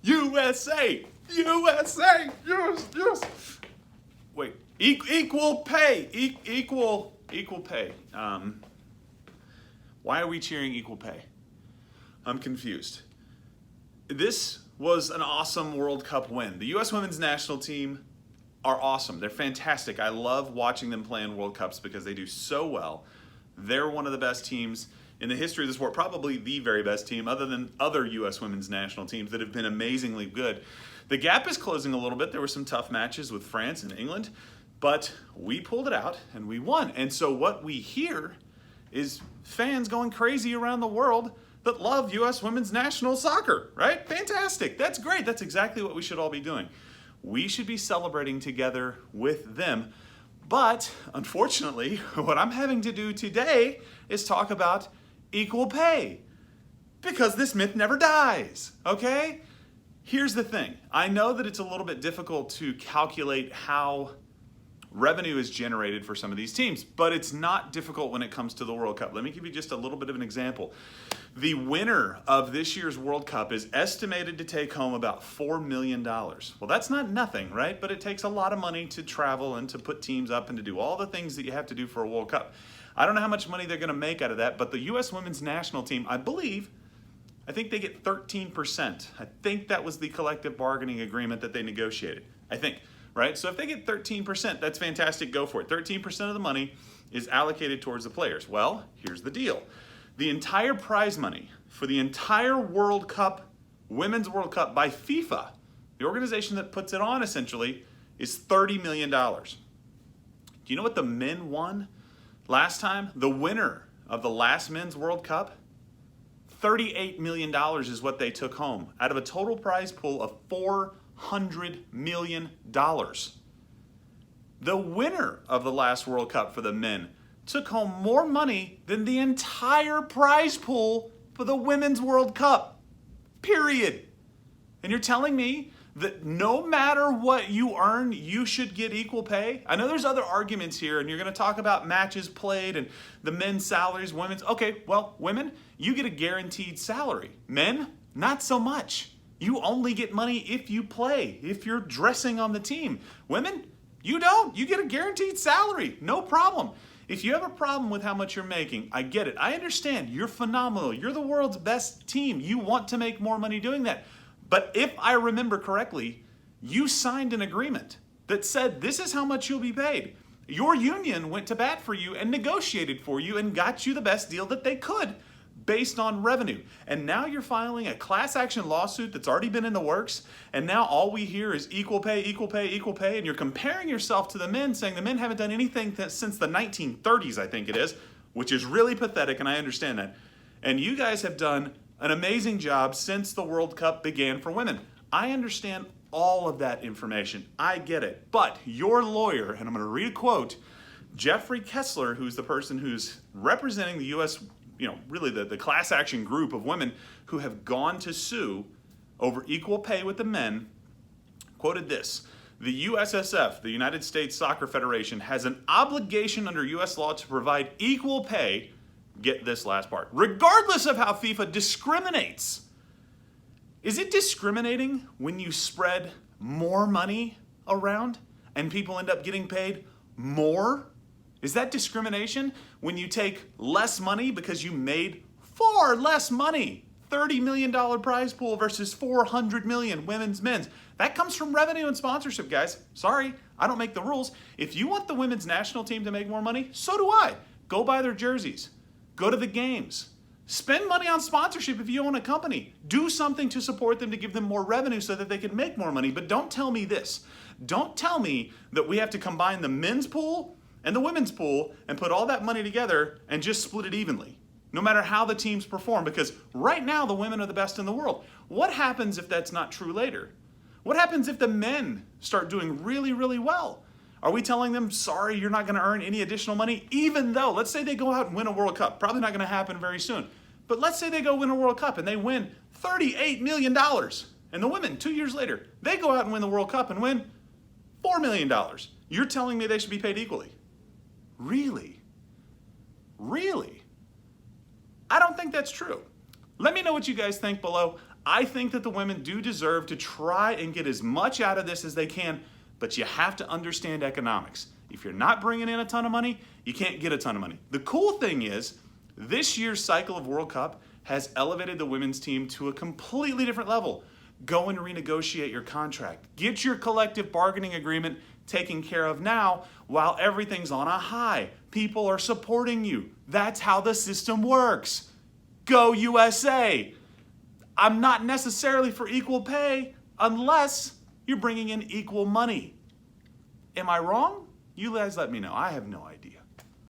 USA! USA! Yes, yes! Wait, equal pay! Equal pay. Why are we cheering equal pay? I'm confused. This was an awesome World Cup win. The U.S. women's national team are awesome. They're fantastic. I love watching them play in World Cups because they do so well. They're one of the best teams in the history of the sport, probably the very best team other than other U.S. women's national teams that have been amazingly good. The gap is closing a little bit. There were some tough matches with France and England, but we pulled it out and we won. And so what we hear is fans going crazy around the world that love U.S. women's national soccer, right? Fantastic. That's great. That's exactly what we should all be doing. We should be celebrating together with them. But unfortunately, what I'm having to do today is talk about equal pay because this myth never dies, okay? Here's the thing. I know that it's a little bit difficult to calculate how revenue is generated for some of these teams, but it's not difficult when it comes to the World Cup. Let me give you just a little bit of an example. The winner of this year's World Cup is estimated to take home about $4 million. Well, that's not nothing, right? But it takes a lot of money to travel and to put teams up and to do all the things that you have to do for a World Cup. I don't know how much money they're going to make out of that, but the U.S. women's national team, I think they get 13%. I think that was the collective bargaining agreement that they negotiated. I think. Right? So if they get 13%, that's fantastic, go for it. 13% of the money is allocated towards the players. Well, here's the deal. The entire prize money for the entire World Cup, Women's World Cup by FIFA, the organization that puts it on essentially, is $30 million. Do you know what the men won last time? The winner of the last Men's World Cup? $38 million is what they took home out of a total prize pool of $400 million. The winner of the last World Cup for the men took home more money than the entire prize pool for the Women's World Cup. Period. And you're telling me that no matter what you earn, you should get equal pay? I know there's other arguments here, and you're going to talk about matches played and the men's salaries, women's. Okay, well, women, you get a guaranteed salary. Men, not so much. You only get money if you play, if you're dressing on the team. Women, you don't. You get a guaranteed salary. No problem. If you have a problem with how much you're making, I get it. I understand. You're phenomenal. You're the world's best team. You want to make more money doing that. But if I remember correctly, you signed an agreement that said this is how much you'll be paid. Your union went to bat for you and negotiated for you and got you the best deal that they could based on revenue. And now you're filing a class action lawsuit that's already been in the works, and now all we hear is equal pay, equal pay, equal pay, and you're comparing yourself to the men, saying the men haven't done anything since the 1930s, I think it is, which is really pathetic, and I understand that. And you guys have done an amazing job since the World Cup began for women. I understand all of that information. I get it. But your lawyer, and I'm going to read a quote, Jeffrey Kessler, who's the person who's representing the U.S., really the class action group of women who have gone to sue over equal pay with the men, quoted this: the USSF, the United States Soccer Federation, has an obligation under U.S. law to provide equal pay, get this last part, regardless of how FIFA discriminates. Is it discriminating when you spread more money around and people end up getting paid more? Is that discrimination when you take less money because you made far less money? $30 million prize pool versus $400 million women's, men's. That comes from revenue and sponsorship, guys. Sorry, I don't make the rules. If you want the women's national team to make more money, so do I. Go buy their jerseys. Go to the games. Spend money on sponsorship if you own a company. Do something to support them to give them more revenue so that they can make more money. But don't tell me this. Don't tell me that we have to combine the men's pool and the women's pool and put all that money together and just split it evenly, no matter how the teams perform, because right now the women are the best in the world. What happens if that's not true later? What happens if the men start doing really, really well? Are we telling them, sorry, you're not going to earn any additional money, even though, let's say they go out and win a World Cup. Probably not going to happen very soon. But let's say they go win a World Cup and they win $38 million. And the women, 2 years later, they go out and win the World Cup and win $4 million. You're telling me they should be paid equally? Really? Really? I don't think that's true. Let me know what you guys think below. I think that the women do deserve to try and get as much out of this as they can, but you have to understand economics. If you're not bringing in a ton of money, you can't get a ton of money. The cool thing is, this year's cycle of World Cup has elevated the women's team to a completely different level. Go and renegotiate your contract. Get your collective bargaining agreement taken care of now while everything's on a high. People are supporting you. That's how the system works. Go USA! I'm not necessarily for equal pay unless you're bringing in equal money. Am I wrong? You guys let me know. I have no idea.